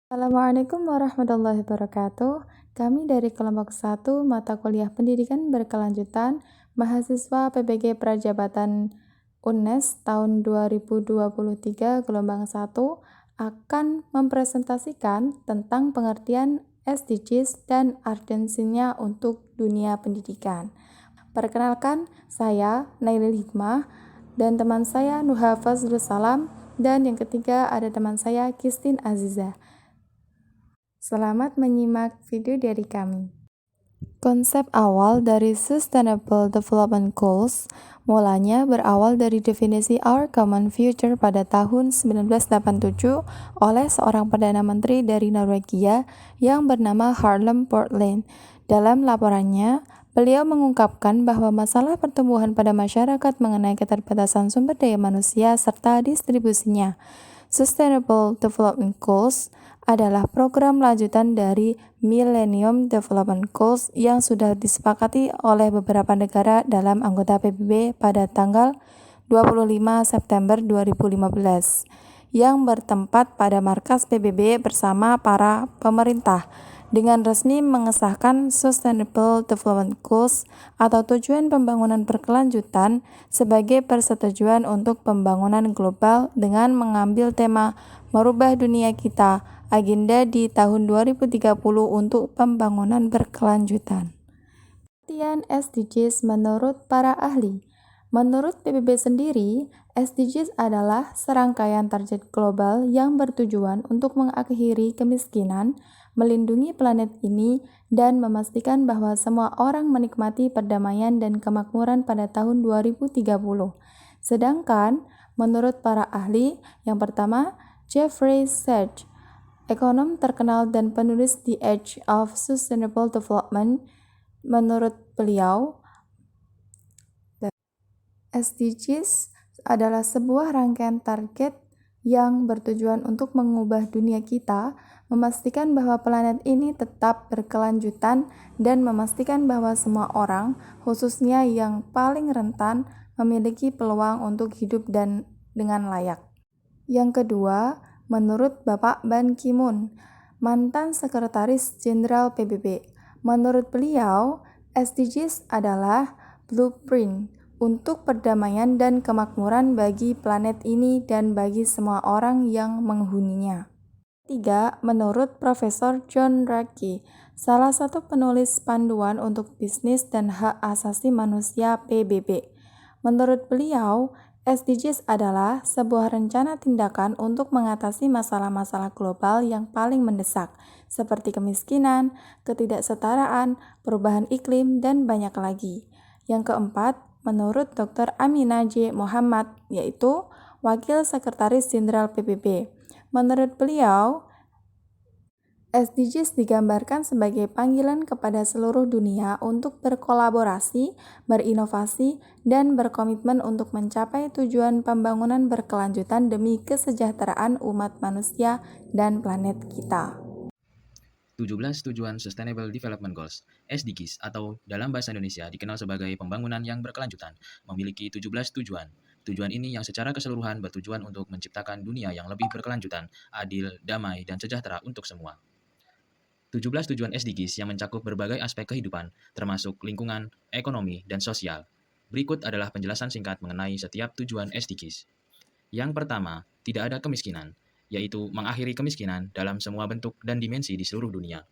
Assalamualaikum warahmatullahi wabarakatuh. Kami dari kelompok 1 mata kuliah Pendidikan Berkelanjutan mahasiswa PPG Prajabatan UNES tahun 2023 gelombang 1 akan mempresentasikan tentang pengertian SDGs dan urgensinya untuk dunia pendidikan. Perkenalkan, saya Nailil Hikmah dan teman saya Nuha Fazlus Salam, dan yang ketiga ada teman saya Kistin Aziza. Selamat menyimak video dari kami. Konsep awal dari Sustainable Development Goals mulanya berawal dari definisi Our Common Future pada tahun 1987 oleh seorang Perdana Menteri dari Norwegia yang bernama Harlem Brundtland. Dalam laporannya, beliau mengungkapkan bahwa masalah pertumbuhan pada masyarakat mengenai keterbatasan sumber daya manusia serta distribusinya. Sustainable Development Goals adalah program lanjutan dari Millennium Development Goals yang sudah disepakati oleh beberapa negara dalam anggota PBB pada tanggal 25 September 2015 yang bertempat pada markas PBB bersama para pemerintah dengan resmi mengesahkan Sustainable Development Goals atau tujuan pembangunan berkelanjutan sebagai persetujuan untuk pembangunan global dengan mengambil tema merubah dunia kita, agenda di tahun 2030 untuk pembangunan berkelanjutan. Pengertian SDGs menurut para ahli. Menurut PBB sendiri, SDGs adalah serangkaian target global yang bertujuan untuk mengakhiri kemiskinan, melindungi planet ini, dan memastikan bahwa semua orang menikmati perdamaian dan kemakmuran pada tahun 2030. Sedangkan, menurut para ahli, yang pertama, Jeffrey Sachs, ekonom terkenal dan penulis The Age of Sustainable Development, menurut beliau, SDGs adalah sebuah rangkaian target yang bertujuan untuk mengubah dunia kita, memastikan bahwa planet ini tetap berkelanjutan, dan memastikan bahwa semua orang, khususnya yang paling rentan, memiliki peluang untuk hidup dan dengan layak. Yang kedua, menurut Bapak Ban Ki-moon, mantan Sekretaris Jenderal PBB, menurut beliau, SDGs adalah blueprint untuk perdamaian dan kemakmuran bagi planet ini dan bagi semua orang yang menghuninya. Ketiga, menurut Profesor John Ruggie, salah satu penulis panduan untuk bisnis dan hak asasi manusia PBB. Menurut beliau, SDGs adalah sebuah rencana tindakan untuk mengatasi masalah-masalah global yang paling mendesak, seperti kemiskinan, ketidaksetaraan, perubahan iklim, dan banyak lagi. Yang keempat, menurut Dr. Aminah J. Muhammad, yaitu Wakil Sekretaris Jenderal PBB. Menurut beliau, SDGs digambarkan sebagai panggilan kepada seluruh dunia untuk berkolaborasi, berinovasi, dan berkomitmen untuk mencapai tujuan pembangunan berkelanjutan demi kesejahteraan umat manusia dan planet kita. 17 Tujuan Sustainable Development Goals (SDGs) atau dalam bahasa Indonesia dikenal sebagai pembangunan yang berkelanjutan, memiliki 17 tujuan. Tujuan ini yang secara keseluruhan bertujuan untuk menciptakan dunia yang lebih berkelanjutan, adil, damai, dan sejahtera untuk semua. 17 tujuan SDGs yang mencakup berbagai aspek kehidupan, termasuk lingkungan, ekonomi, dan sosial. Berikut adalah penjelasan singkat mengenai setiap tujuan SDGs. Yang pertama, tidak ada kemiskinan, yaitu mengakhiri kemiskinan dalam semua bentuk dan dimensi di seluruh dunia.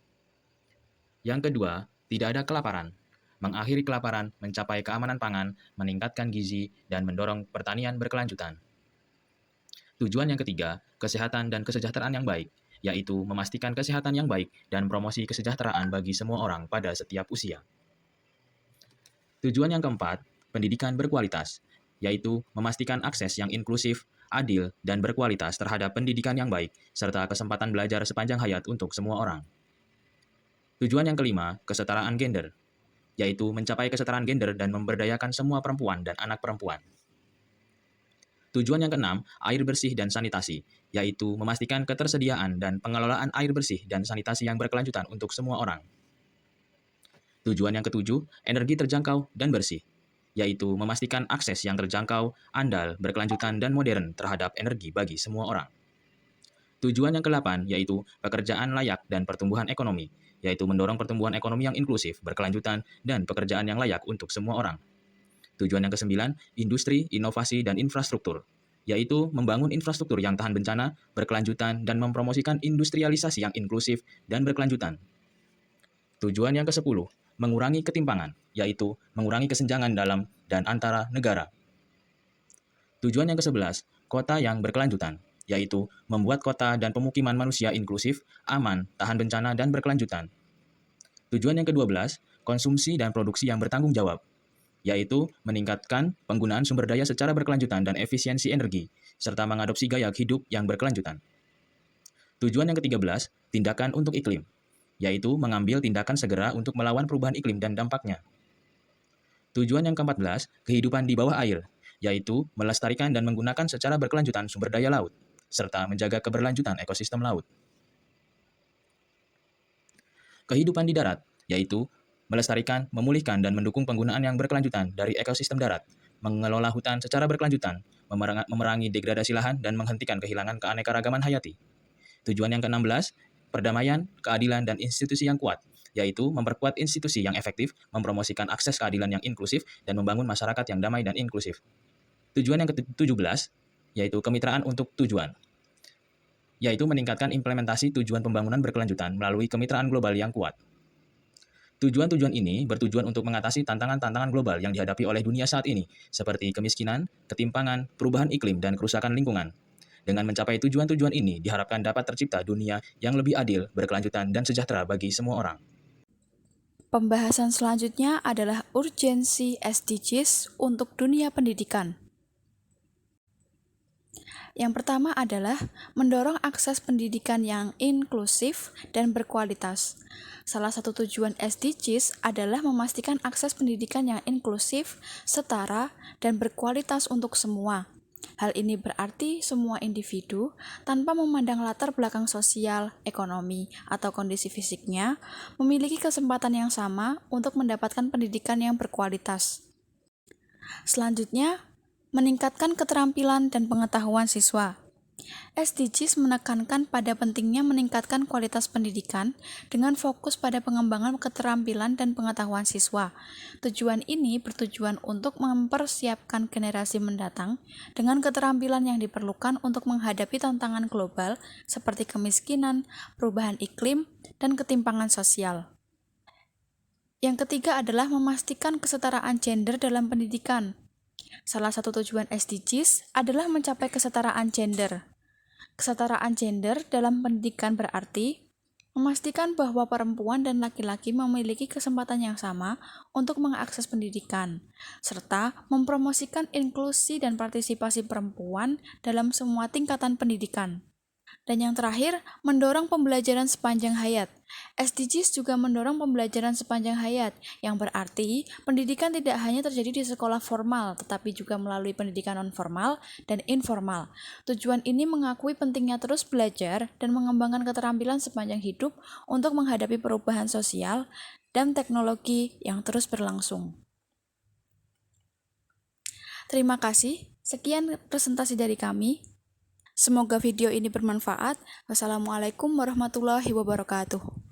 Yang kedua, tidak ada kelaparan. Mengakhiri kelaparan, mencapai keamanan pangan, meningkatkan gizi, dan mendorong pertanian berkelanjutan. Tujuan yang ketiga, kesehatan dan kesejahteraan yang baik, yaitu memastikan kesehatan yang baik dan promosi kesejahteraan bagi semua orang pada setiap usia. Tujuan yang keempat, pendidikan berkualitas, yaitu memastikan akses yang inklusif, adil, dan berkualitas terhadap pendidikan yang baik, serta kesempatan belajar sepanjang hayat untuk semua orang. Tujuan yang kelima, kesetaraan gender, yaitu mencapai kesetaraan gender dan memberdayakan semua perempuan dan anak perempuan. Tujuan yang keenam, air bersih dan sanitasi, yaitu memastikan ketersediaan dan pengelolaan air bersih dan sanitasi yang berkelanjutan untuk semua orang. Tujuan yang ketujuh, energi terjangkau dan bersih, yaitu memastikan akses yang terjangkau, andal, berkelanjutan, dan modern terhadap energi bagi semua orang. Tujuan yang ke-8 yaitu pekerjaan layak dan pertumbuhan ekonomi, yaitu mendorong pertumbuhan ekonomi yang inklusif, berkelanjutan, dan pekerjaan yang layak untuk semua orang. Tujuan yang ke-9, industri, inovasi, dan infrastruktur, yaitu membangun infrastruktur yang tahan bencana, berkelanjutan, dan mempromosikan industrialisasi yang inklusif dan berkelanjutan. Tujuan yang ke-10, mengurangi ketimpangan, yaitu mengurangi kesenjangan dalam dan antara negara. Tujuan yang ke-11, kota yang berkelanjutan, yaitu membuat kota dan pemukiman manusia inklusif, aman, tahan bencana, dan berkelanjutan. Tujuan yang ke-12, konsumsi dan produksi yang bertanggung jawab, yaitu meningkatkan penggunaan sumber daya secara berkelanjutan dan efisiensi energi, serta mengadopsi gaya hidup yang berkelanjutan. Tujuan yang ke-13, tindakan untuk iklim, yaitu mengambil tindakan segera untuk melawan perubahan iklim dan dampaknya. Tujuan yang ke-14, kehidupan di bawah air, yaitu melestarikan dan menggunakan secara berkelanjutan sumber daya laut, serta menjaga keberlanjutan ekosistem laut. Kehidupan di darat, yaitu melestarikan, memulihkan, dan mendukung penggunaan yang berkelanjutan dari ekosistem darat, mengelola hutan secara berkelanjutan, memerangi degradasi lahan, dan menghentikan kehilangan keanekaragaman hayati. Tujuan yang ke-16, perdamaian, keadilan, dan institusi yang kuat, yaitu memperkuat institusi yang efektif, mempromosikan akses keadilan yang inklusif, dan membangun masyarakat yang damai dan inklusif. Tujuan yang ke-17, yaitu kemitraan untuk tujuan, yaitu meningkatkan implementasi tujuan pembangunan berkelanjutan melalui kemitraan global yang kuat. Tujuan-tujuan ini bertujuan untuk mengatasi tantangan-tantangan global yang dihadapi oleh dunia saat ini, seperti kemiskinan, ketimpangan, perubahan iklim, dan kerusakan lingkungan. Dengan mencapai tujuan-tujuan ini, diharapkan dapat tercipta dunia yang lebih adil, berkelanjutan, dan sejahtera bagi semua orang. Pembahasan selanjutnya adalah urgensi SDGs untuk dunia pendidikan. Yang pertama adalah mendorong akses pendidikan yang inklusif dan berkualitas. Salah satu tujuan SDGs adalah memastikan akses pendidikan yang inklusif, setara, dan berkualitas untuk semua. Hal ini berarti semua individu, tanpa memandang latar belakang sosial, ekonomi, atau kondisi fisiknya, memiliki kesempatan yang sama untuk mendapatkan pendidikan yang berkualitas. Selanjutnya, meningkatkan keterampilan dan pengetahuan siswa. SDGs menekankan pada pentingnya meningkatkan kualitas pendidikan dengan fokus pada pengembangan keterampilan dan pengetahuan siswa. Tujuan ini bertujuan untuk mempersiapkan generasi mendatang dengan keterampilan yang diperlukan untuk menghadapi tantangan global seperti kemiskinan, perubahan iklim, dan ketimpangan sosial. Yang ketiga adalah memastikan kesetaraan gender dalam pendidikan. Salah satu tujuan SDGs adalah mencapai kesetaraan gender. Kesetaraan gender dalam pendidikan berarti memastikan bahwa perempuan dan laki-laki memiliki kesempatan yang sama untuk mengakses pendidikan, serta mempromosikan inklusi dan partisipasi perempuan dalam semua tingkatan pendidikan. Dan yang terakhir, mendorong pembelajaran sepanjang hayat. SDGs juga mendorong pembelajaran sepanjang hayat, yang berarti pendidikan tidak hanya terjadi di sekolah formal, tetapi juga melalui pendidikan non-formal dan informal. Tujuan ini mengakui pentingnya terus belajar dan mengembangkan keterampilan sepanjang hidup untuk menghadapi perubahan sosial dan teknologi yang terus berlangsung. Terima kasih. Sekian presentasi dari kami. Semoga video ini bermanfaat. Wassalamualaikum warahmatullahi wabarakatuh.